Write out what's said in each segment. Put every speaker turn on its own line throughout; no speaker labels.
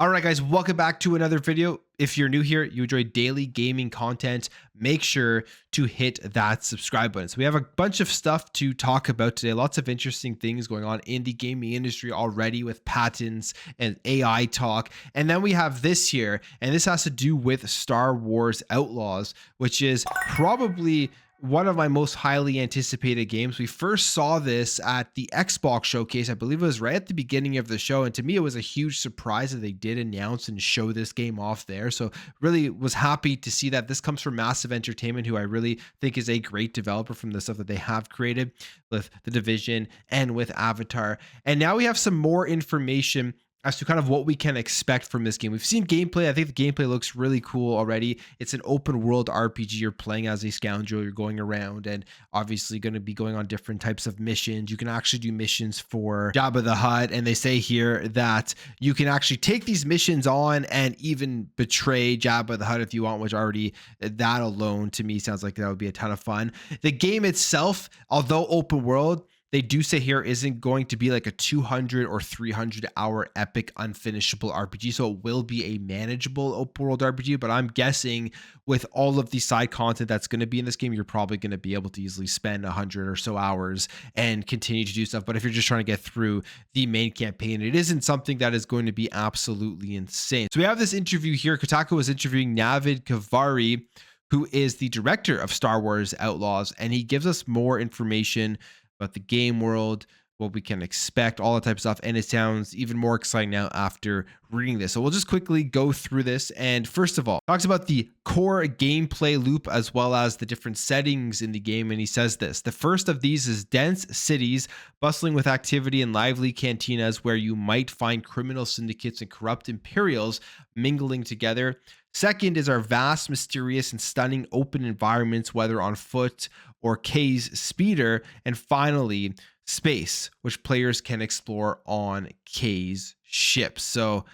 All right, guys, welcome back to another video. If you're new here, you enjoy daily gaming content, make sure to hit that subscribe button. So we have a bunch of stuff to talk about today. Lots of interesting things going on in the gaming industry already with patents and AI talk. And then we have this here, and this has to do with Star Wars Outlaws, which is probably one of my most highly anticipated games. We first saw this at the Xbox showcase. I believe it was right at the beginning of the show. And to me, it was a huge surprise that they did announce and show this game off there. So really was happy to see that. This comes from Massive Entertainment, who I really think is a great developer from the stuff that they have created with The Division and with Avatar. And now we have some more information as to kind of what we can expect from this game. We've seen gameplay. I think the gameplay looks really cool already. It's an open world RPG. You're playing as a scoundrel. You're going around and obviously going to be going on different types of missions. You can actually do missions for Jabba the Hutt. And they say here that you can actually take these missions on and even betray Jabba the Hutt if you want, which already that alone to me sounds like that would be a ton of fun. The game itself, although open world, they do say here isn't going to be like a 200 or 300 hour epic unfinishable RPG. So it will be a manageable open world RPG, but I'm guessing with all of the side content that's going to be in this game, you're probably going to be able to easily spend 100 or so hours and continue to do stuff. But if you're just trying to get through the main campaign, it isn't something that is going to be absolutely insane. So we have this interview here. Kotaku was interviewing Navid Kavari, who is the director of Star Wars Outlaws, and he gives us more information about the game world, what we can expect, all that type of stuff. And it sounds even more exciting now after reading this. So we'll just quickly go through this. And first of all, talks about the core gameplay loop as well as the different settings in the game. And he says this: the first of these is dense cities, bustling with activity and lively cantinas where you might find criminal syndicates and corrupt imperials mingling together. Second is our vast, mysterious, and stunning open environments, whether on foot or Kay's speeder. And finally, space, which players can explore on Kay's ship. So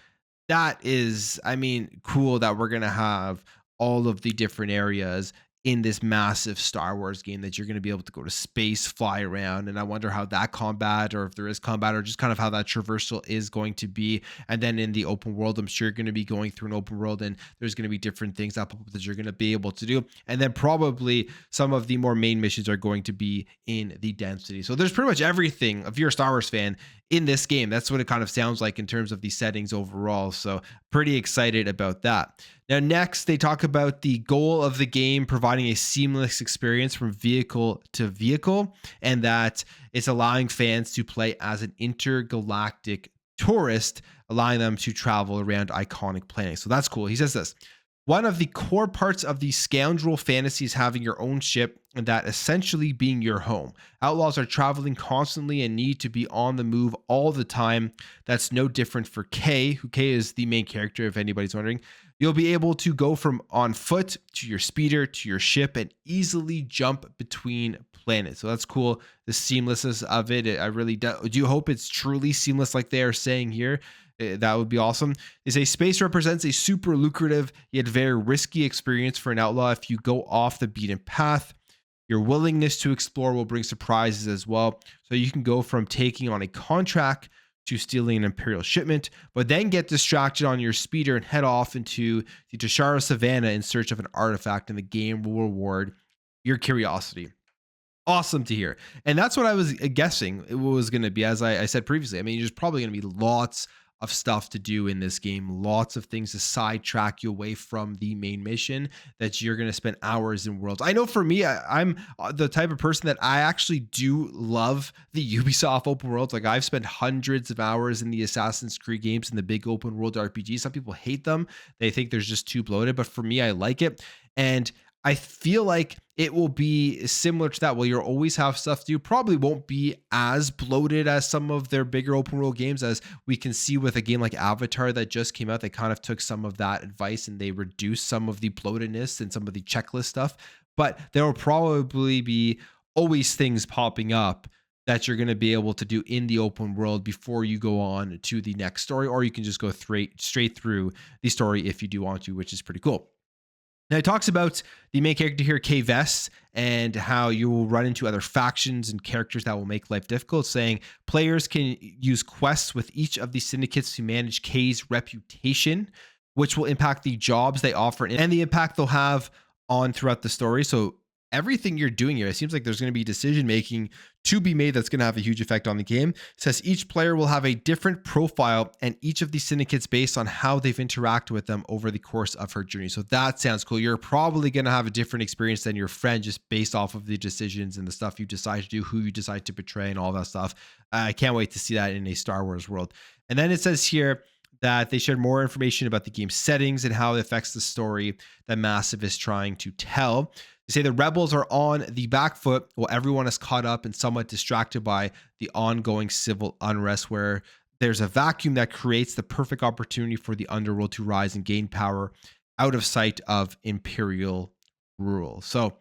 that is, I mean, cool that we're going to have all of the different areas in this massive Star Wars game, that you're going to be able to go to space, fly around. And I wonder how that combat, or if there is combat, or just kind of how that traversal is going to be. And then in the open world, I'm sure you're going to be going through an open world and there's going to be different things that you're going to be able to do. And then probably some of the more main missions are going to be in the density. So there's pretty much everything, if you're a Star Wars fan, in this game. That's what it kind of sounds like in terms of the settings overall. So pretty excited about that. Now, next, they talk about the goal of the game, providing a seamless experience from vehicle to vehicle, and that it's allowing fans to play as an intergalactic tourist, allowing them to travel around iconic planets. So that's cool. He says this: one of the core parts of the scoundrel fantasy is having your own ship, and that essentially being your home. Outlaws are traveling constantly and need to be on the move all the time. That's no different for Kay, who Kay is the main character, if anybody's wondering. You'll be able to go from on foot to your speeder to your ship and easily jump between planets. So that's cool. The seamlessness of it. I really do hope it's truly seamless like they are saying here. That would be awesome. They say space represents a super lucrative yet very risky experience for an outlaw. If you go off the beaten path, your willingness to explore will bring surprises as well. So you can go from taking on a contract to stealing an Imperial shipment, but then get distracted on your speeder and head off into the Tashara Savannah in search of an artifact, and the game will reward your curiosity. Awesome to hear. And that's what I was guessing it was going to be, as I said previously. I mean, there's probably going to be lots of stuff to do in this game, lots of things to sidetrack you away from the main mission, that you're going to spend hours in worlds. I know for me, I'm the type of person that I actually do love the Ubisoft open worlds. Like, I've spent hundreds of hours in the Assassin's Creed games and the big open world RPGs. Some people hate them. They think there's just too bloated, but for me, I like it. And I feel like it will be similar to that. Well, you'll always have stuff to do. Probably won't be as bloated as some of their bigger open world games, as we can see with a game like Avatar that just came out. They kind of took some of that advice and they reduced some of the bloatedness and some of the checklist stuff. But there will probably be always things popping up that you're going to be able to do in the open world before you go on to the next story, or you can just go straight through the story if you do want to, which is pretty cool. Now, it talks about the main character here, K Vest, and how you will run into other factions and characters that will make life difficult, saying players can use quests with each of these syndicates to manage K's reputation, which will impact the jobs they offer and the impact they'll have on throughout the story. So everything you're doing here, it seems like there's going to be decision making to be made that's going to have a huge effect on the game. It says each player will have a different profile and each of these syndicates based on how they've interacted with them over the course of her journey. So that sounds cool. You're probably going to have a different experience than your friend just based off of the decisions and the stuff you decide to do, who you decide to betray, and all that stuff. I can't wait to see that in a Star Wars world. And then it says here that they shared more information about the game's settings and how it affects the story that Massive is trying to tell. They say the rebels are on the back foot while everyone is caught up and somewhat distracted by the ongoing civil unrest, where there's a vacuum that creates the perfect opportunity for the underworld to rise and gain power out of sight of imperial rule. So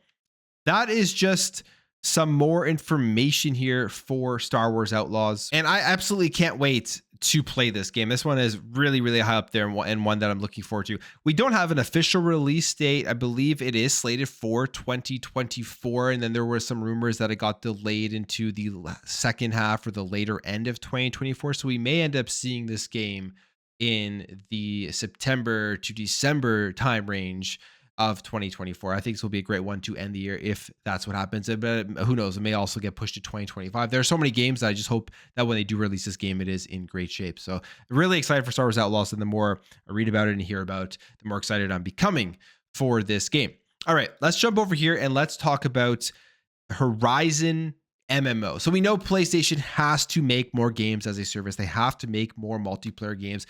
that is just some more information here for Star Wars Outlaws. And I absolutely can't wait to play this game. This one is really, really high up there and one that I'm looking forward to. We don't have an official release date. I believe it is slated for 2024. And then there were some rumors that it got delayed into the second half or the later end of 2024. So we may end up seeing this game in the September to December time range of 2024. I think this will be a great one to end the year if that's what happens. But who knows? It may also get pushed to 2025. There are so many games that I just hope that when they do release this game, it is in great shape. So really excited for Star Wars Outlaws. And the more I read about it and hear about, the more excited I'm becoming for this game. All right, let's jump over here and let's talk about Horizon MMO. So we know PlayStation has to make more games as a service. They have to make more multiplayer games.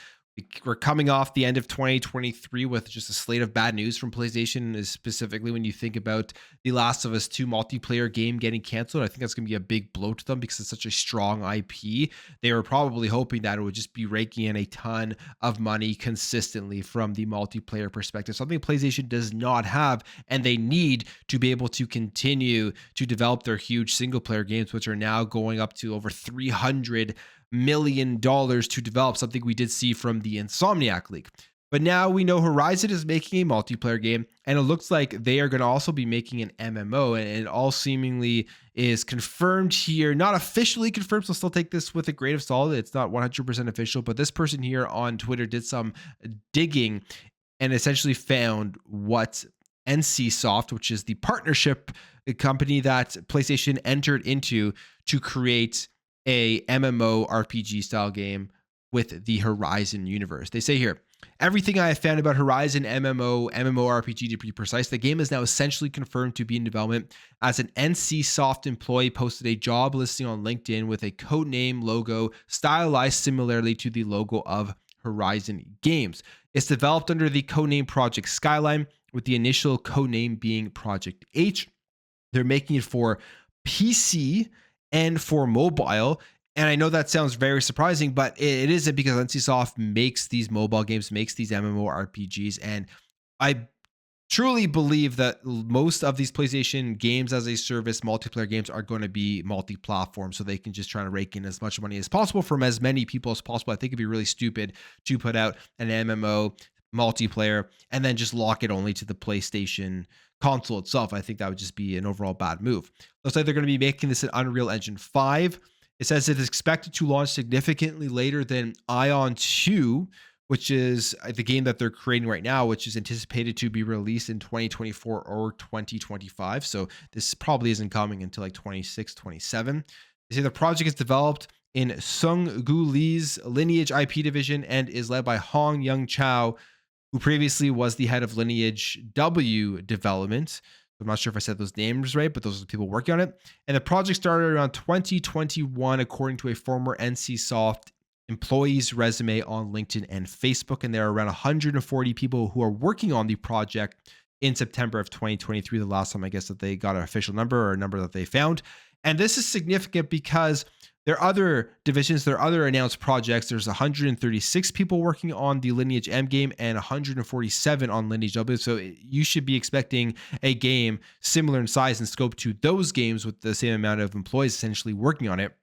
We're coming off the end of 2023 with just a slate of bad news from PlayStation, specifically when you think about The Last of Us 2 multiplayer game getting canceled. I think that's going to be a big blow to them because it's such a strong IP. They were probably hoping that it would just be raking in a ton of money consistently from the multiplayer perspective, something PlayStation does not have, and they need to be able to continue to develop their huge single player games, which are now going up to over $300 million to develop, something we did see from the Insomniac leak. But now we know Horizon is making a multiplayer game, and it looks like they are going to also be making an MMO, and it all seemingly is confirmed here. Not officially confirmed, so still take this with a grain of salt. It's not 100% official, but this person here on Twitter did some digging and essentially found what NCSoft, which is the partnership company that PlayStation entered into to create a MMO RPG style game with the Horizon universe. They say here, everything I have found about Horizon MMORPG to be precise, the game is now essentially confirmed to be in development, as an NCSoft employee posted a job listing on LinkedIn with a codename logo stylized similarly to the logo of Horizon Games. It's developed under the codename Project Skyline, with the initial codename being Project H. They're making it for PC and for mobile. And I know that sounds very surprising, but it isn't, because NCSoft makes these mobile games, makes these MMORPGs. And I truly believe that most of these PlayStation games as a service multiplayer games are going to be multi-platform, so they can just try to rake in as much money as possible from as many people as possible. I think it'd be really stupid to put out an MMO multiplayer and then just lock it only to the PlayStation console itself. I think that would just be an overall bad move. Looks like they're going to be making this in Unreal Engine 5. It says it is expected to launch significantly later than Ion 2, which is the game that they're creating right now, which is anticipated to be released in 2024 or 2025. So this probably isn't coming until like 26, 27. They say the project is developed in Sung Gu Lee's Lineage IP division and is led by Hong Young Chow, who previously was the head of Lineage W development. I'm not sure if I said those names right, but those are the people working on it. And the project started around 2021, according to a former NCSoft employee's resume on LinkedIn and Facebook. And there are around 140 people who are working on the project in September of 2023, the last time I guess that they got an official number, or a number that they found. And this is significant because there are other divisions, there are other announced projects. There's 136 people working on the Lineage M game and 147 on Lineage W. So you should be expecting a game similar in size and scope to those games with the same amount of employees essentially working on it.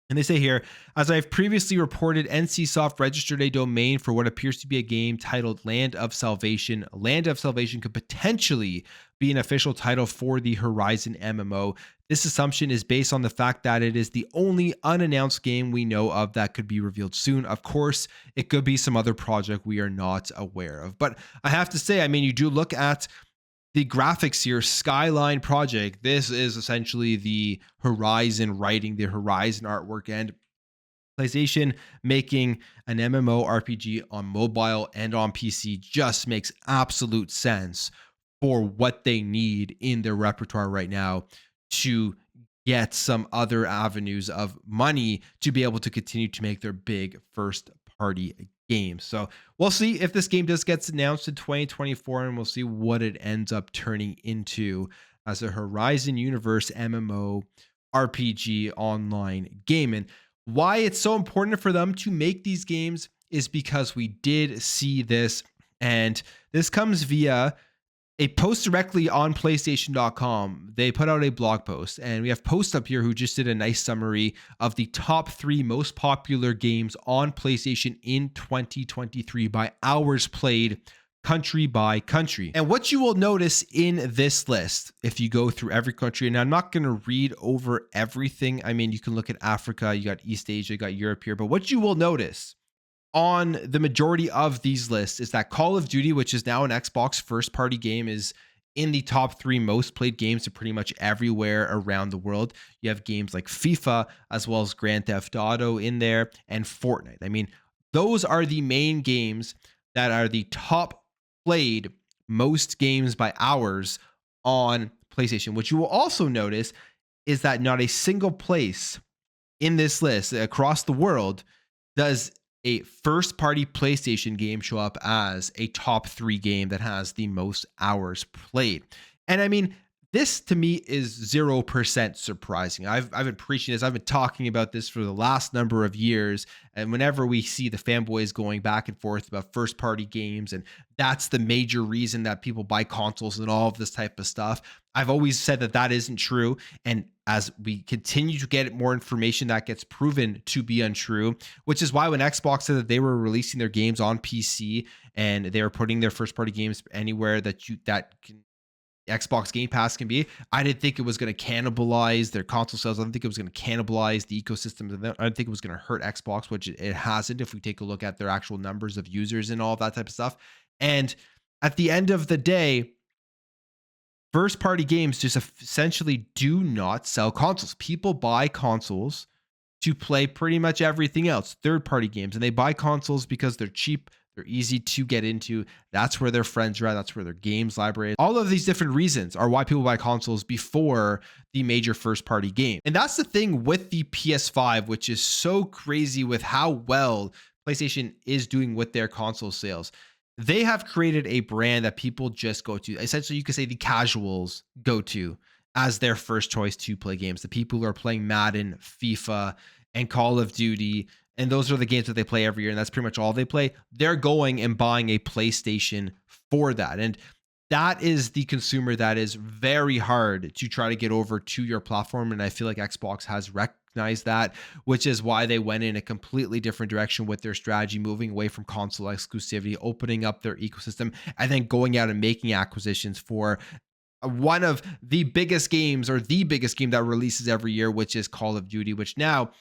And they say here, as I've previously reported, NCSoft registered a domain for what appears to be a game titled Land of Salvation. Land of Salvation could potentially be an official title for the Horizon MMO. This assumption is based on the fact that it is the only unannounced game we know of that could be revealed soon. Of course, it could be some other project we are not aware of. But I have to say, I mean, you do look at the graphics here, Skyline Project. This is essentially the Horizon writing, the Horizon artwork, and PlayStation making an MMO RPG on mobile and on PC just makes absolute sense for what they need in their repertoire right now to get some other avenues of money to be able to continue to make their big first party games. So we'll see if this game just gets announced in 2024, and we'll see what it ends up turning into as a Horizon Universe MMO RPG online game. And why it's so important for them to make these games is because we did see this, and this comes via a post directly on PlayStation.com. They put out a blog post, and we have Post up here who just did a nice summary of the top 3 most popular games on PlayStation in 2023 by hours played, country by country. And what you will notice in this list, if you go through every country, and I'm not going to read over everything. I mean, you can look at Africa, you got East Asia, you got Europe here, but what you will notice on the majority of these lists is that Call of Duty, which is now an Xbox first party game, is in the top 3 most played games to pretty much everywhere around the world. You have games like FIFA as well as Grand Theft Auto in there, and Fortnite. I mean, those are the main games that are the top played most games by hours on PlayStation. What you will also notice is that not a single place in this list across the world does a first party PlayStation game show up as a top 3 game that has the most hours played. And I mean, this to me is 0% surprising. I've been preaching this. I've been talking about this for the last number of years. And whenever we see the fanboys going back and forth about first party games, and that's the major reason that people buy consoles and all of this type of stuff, I've always said that that isn't true. And as we continue to get more information, that gets proven to be untrue, which is why when Xbox said that they were releasing their games on PC and they were putting their first party games anywhere that Xbox Game Pass can be, I didn't think it was going to cannibalize their console sales. I didn't think it was going to cannibalize the ecosystem. I didn't think it was going to hurt Xbox, which it hasn't if we take a look at their actual numbers of users and all that type of stuff. And at the end of the day, first party games just essentially do not sell consoles. People buy consoles to play pretty much everything else, third party games, and they buy consoles because they're cheap. They're easy to get into. That's where their friends are at. That's where their games library is. All of these different reasons are why people buy consoles before the major first party game. And that's the thing with the PS5, which is so crazy with how well PlayStation is doing with their console sales. They have created a brand that people just go to. Essentially, you could say the casuals go to as their first choice to play games. The people who are playing Madden, FIFA, and Call of Duty, and those are the games that they play every year, and that's pretty much all they play. They're going and buying a PlayStation for that. And that is the consumer that is very hard to try to get over to your platform. And I feel like Xbox has recognized that, which is why they went in a completely different direction with their strategy, moving away from console exclusivity, opening up their ecosystem, and then going out and making acquisitions for one of the biggest games, or the biggest game that releases every year, which is Call of Duty, which now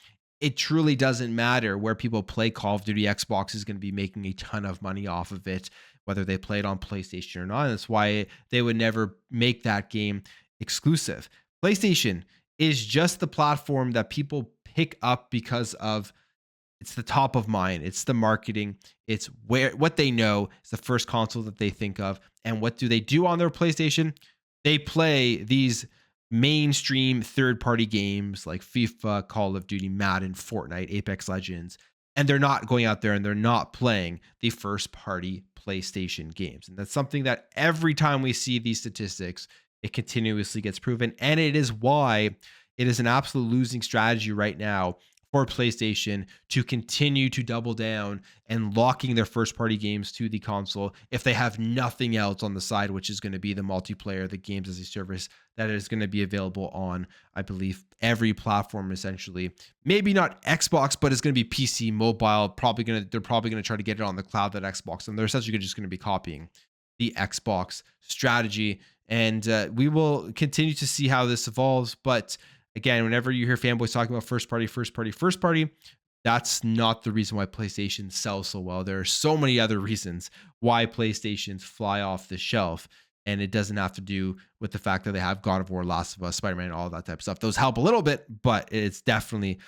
it truly doesn't matter where people play Call of Duty. Xbox is going to be making a ton of money off of it, whether they play it on PlayStation or not. And that's why they would never make that game exclusive. PlayStation is just the platform that people pick up because of it's the top of mind. It's the marketing. It's what they know. It's the first console that they think of. And what do they do on their PlayStation? They play these mainstream third-party games like FIFA, Call of Duty, Madden, Fortnite, Apex Legends, and they're not going out there and they're not playing the first-party PlayStation games. And that's something that every time we see these statistics, it continuously gets proven, and it is why it is an absolute losing strategy right now for PlayStation to continue to double down and locking their first party games to the console if they have nothing else on the side, which is going to be the multiplayer, the games as a service that is going to be available on, I believe, every platform essentially. Maybe not Xbox, but it's going to be PC, mobile. They're probably going to try to get it on the cloud that Xbox, and they're essentially just going to be copying the Xbox strategy. And we will continue to see how this evolves. But again, whenever you hear fanboys talking about first party, first party, first party, that's not the reason why PlayStation sells so well. There are so many other reasons why PlayStations fly off the shelf. And it doesn't have to do with the fact that they have God of War, Last of Us, Spider-Man, all that type of stuff. Those help a little bit, but it's definitely,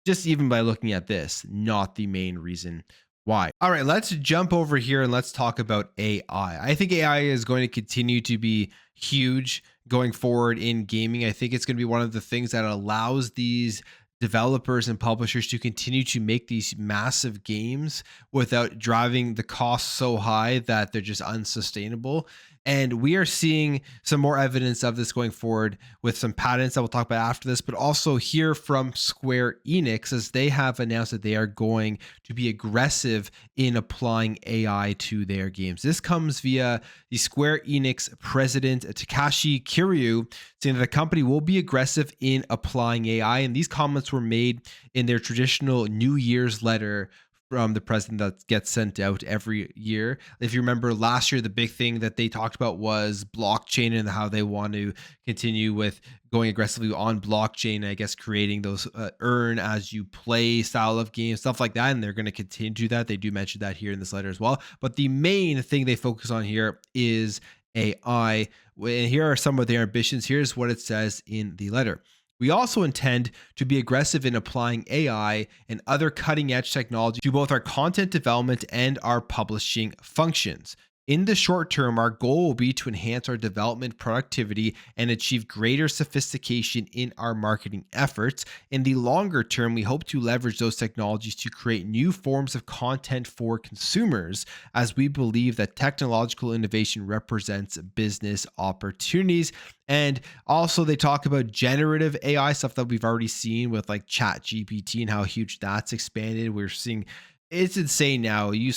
just even by looking at this, not the main reason why. All right, let's jump over here and let's talk about AI. I think AI is going to continue to be huge going forward in gaming. I think it's going to be one of the things that allows these developers and publishers to continue to make these massive games without driving the costs so high that they're just unsustainable. And we are seeing some more evidence of this going forward with some patents that we'll talk about after this, but also hear from Square Enix as they have announced that they are going to be aggressive in applying AI to their games. This comes via the Square Enix president, Takashi Kiryu, saying that the company will be aggressive in applying AI. And these comments were made in their traditional New Year's letter from the president that gets sent out every year. If you remember last year, the big thing that they talked about was blockchain and how they want to continue with going aggressively on blockchain, I guess creating those earn as you play style of games, stuff like that. And they're going to continue to do that. They do mention that here in this letter as well. But the main thing they focus on here is AI. And here are some of their ambitions. Here's what it says in the letter. We also intend to be aggressive in applying AI and other cutting edge technology to both our content development and our publishing functions. In the short term, our goal will be to enhance our development productivity and achieve greater sophistication in our marketing efforts. In the longer term, we hope to leverage those technologies to create new forms of content for consumers, as we believe that technological innovation represents business opportunities. And also they talk about generative AI, stuff that we've already seen with like Chat GPT and how huge that's expanded. We're seeing it's insane now. You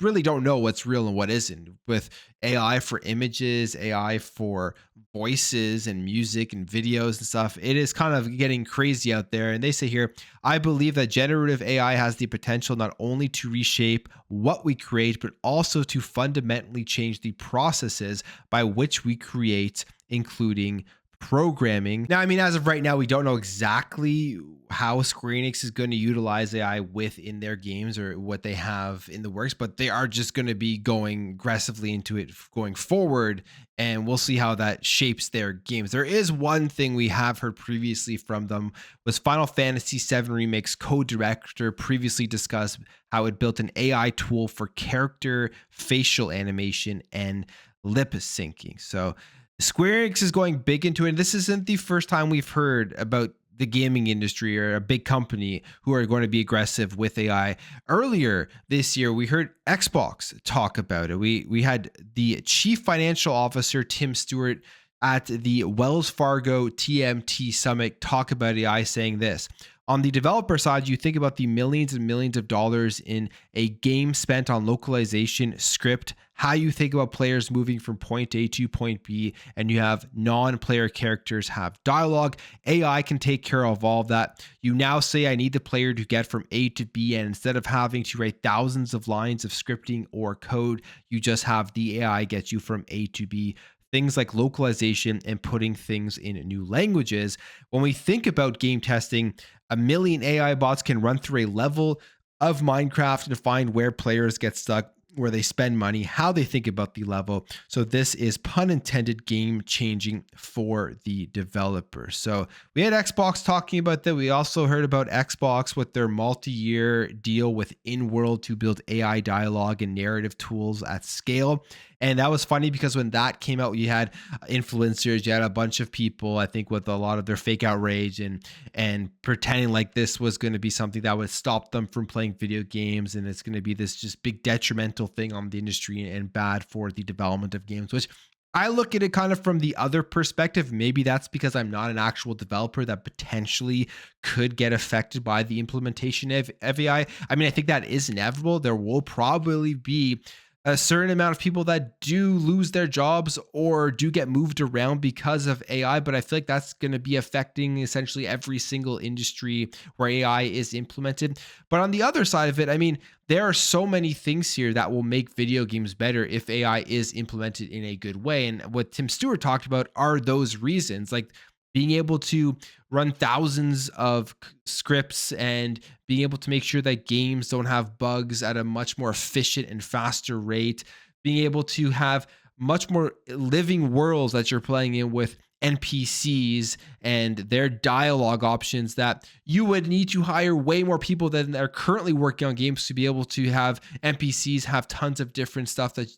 really don't know what's real and what isn't with AI for images, AI for voices and music and videos and stuff. It is kind of getting crazy out there. And they say here, I believe that generative AI has the potential not only to reshape what we create, but also to fundamentally change the processes by which we create, including programming. Now, I mean, as of right now, we don't know exactly how Square Enix is going to utilize AI within their games or what they have in the works, but they are just going to be going aggressively into it going forward, and we'll see how that shapes their games. There is one thing we have heard previously from them was Final Fantasy VII Remake's co-director previously discussed how it built an AI tool for character facial animation and lip syncing. So Square Enix is going big into it. This isn't the first time we've heard about the gaming industry or a big company who are going to be aggressive with AI. Earlier this year, we heard Xbox talk about it. We had the chief financial officer, Tim Stewart, at the Wells Fargo TMT Summit talk about AI, saying this. On the developer side, you think about the millions and millions of dollars in a game spent on localization, script, how you think about players moving from point A to point B, and you have non-player characters have dialogue. AI can take care of all of that. You now say, I need the player to get from A to B, and instead of having to write thousands of lines of scripting or code, you just have the AI get you from A to B. Things like localization and putting things in new languages. When we think about game testing, 1 million AI bots can run through a level of Minecraft and find where players get stuck, where they spend money, how they think about the level. So this is, pun intended, game changing for the developers. So we had Xbox talking about that. We also heard about Xbox with their multi-year deal with InWorld to build AI dialogue and narrative tools at scale. And that was funny because when that came out, you had influencers, you had a bunch of people, I think, with a lot of their fake outrage and pretending like this was going to be something that would stop them from playing video games. And it's going to be this just big detrimental thing on the industry and bad for the development of games, which I look at it kind of from the other perspective. Maybe that's because I'm not an actual developer that potentially could get affected by the implementation of AI. I mean, I think that is inevitable. There will probably be a certain amount of people that do lose their jobs or do get moved around because of AI, but I feel like that's going to be affecting essentially every single industry where AI is implemented. But on the other side of it, I mean, there are so many things here that will make video games better if AI is implemented in a good way. And what Tim Stewart talked about are those reasons, like being able to run thousands of scripts and being able to make sure that games don't have bugs at a much more efficient and faster rate, being able to have much more living worlds that you're playing in with NPCs and their dialogue options, that you would need to hire way more people than are currently working on games to be able to have NPCs have tons of different stuff that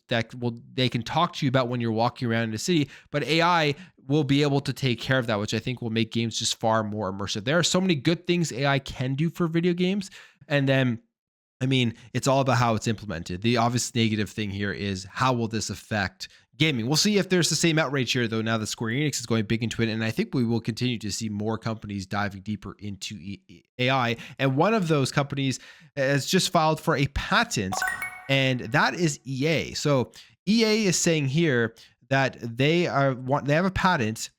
they can talk to you about when you're walking around in the city. But AI will be able to take care of that, which I think will make games just far more immersive. There are so many good things AI can do for video games. And then, I mean, it's all about how it's implemented. The obvious negative thing here is how will this affect gaming? We'll see if there's the same outrage here, though, now that Square Enix is going big into it. And I think we will continue to see more companies diving deeper into AI. And one of those companies has just filed for a patent, and that is EA. So EA is saying here that they have a patent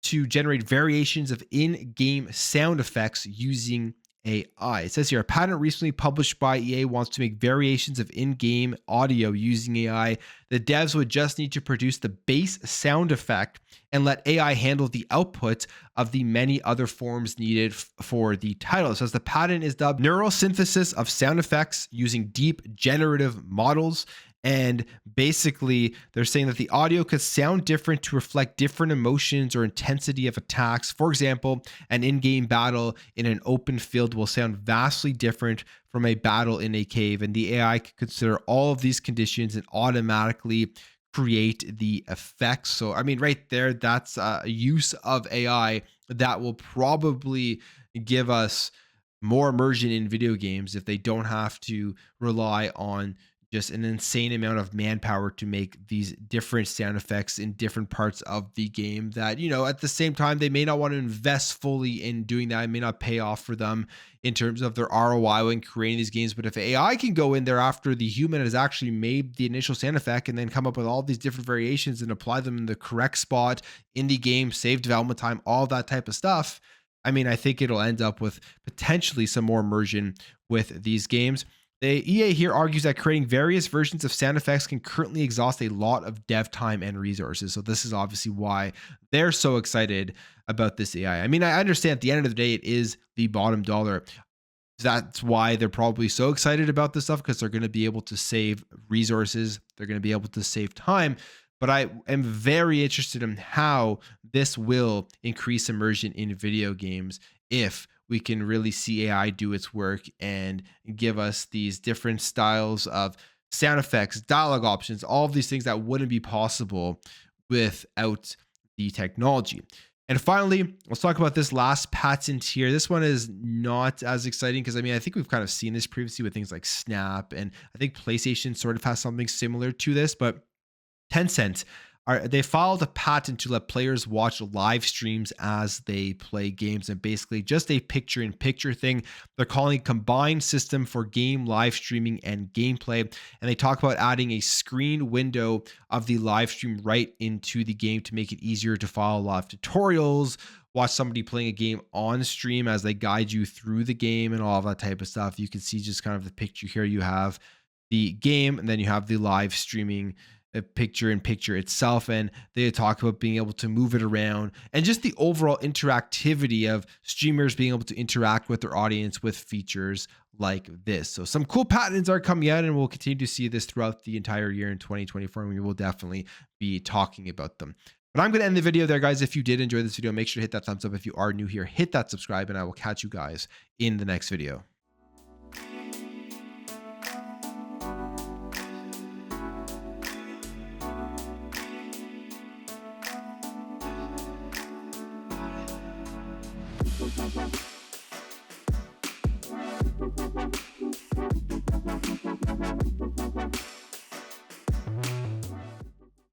to generate variations of in-game sound effects using AI. It says here, a patent recently published by EA wants to make variations of in-game audio using AI. The devs would just need to produce the base sound effect and let AI handle the output of the many other forms needed for the title. It says the patent is dubbed neural synthesis of sound effects using deep generative models. And basically, they're saying that the audio could sound different to reflect different emotions or intensity of attacks. For example, an in-game battle in an open field will sound vastly different from a battle in a cave. And the AI can consider all of these conditions and automatically create the effects. So, I mean, right there, that's a use of AI that will probably give us more immersion in video games if they don't have to rely on just an insane amount of manpower to make these different sound effects in different parts of the game that, you know, at the same time, they may not want to invest fully in doing that. It may not pay off for them in terms of their ROI when creating these games. But if AI can go in there after the human has actually made the initial sound effect and then come up with all these different variations and apply them in the correct spot in the game, save development time, all that type of stuff, I mean, I think it'll end up with potentially some more immersion with these games. The EA here argues that creating various versions of sound effects can currently exhaust a lot of dev time and resources. So this is obviously why they're so excited about this AI. I mean, I understand at the end of the day, it is the bottom dollar. That's why they're probably so excited about this stuff, because they're going to be able to save resources. They're going to be able to save time. But I am very interested in how this will increase immersion in video games if we can really see AI do its work and give us these different styles of sound effects, dialogue options, all of these things that wouldn't be possible without the technology. And finally, let's talk about this last patent here. This one is not as exciting because, I mean, I think we've kind of seen this previously with things like Snap, and I think PlayStation sort of has something similar to this, but Tencent, they filed a patent to let players watch live streams as they play games, and basically just a picture-in-picture thing. They're calling it a combined system for game live streaming and gameplay, and they talk about adding a screen window of the live stream right into the game to make it easier to follow live tutorials, watch somebody playing a game on stream as they guide you through the game and all of that type of stuff. You can see just kind of the picture here. You have the game, and then you have the live streaming a picture in picture itself, and they talk about being able to move it around and just the overall interactivity of streamers being able to interact with their audience with features like this. So some cool patents are coming out, and we'll continue to see this throughout the entire year in 2024, and we will definitely be talking about them. But I'm going to end the video there, guys. If you did enjoy this video, make sure to hit that thumbs up. If you are new here, hit that subscribe, and I will catch you guys in the next video. Bye.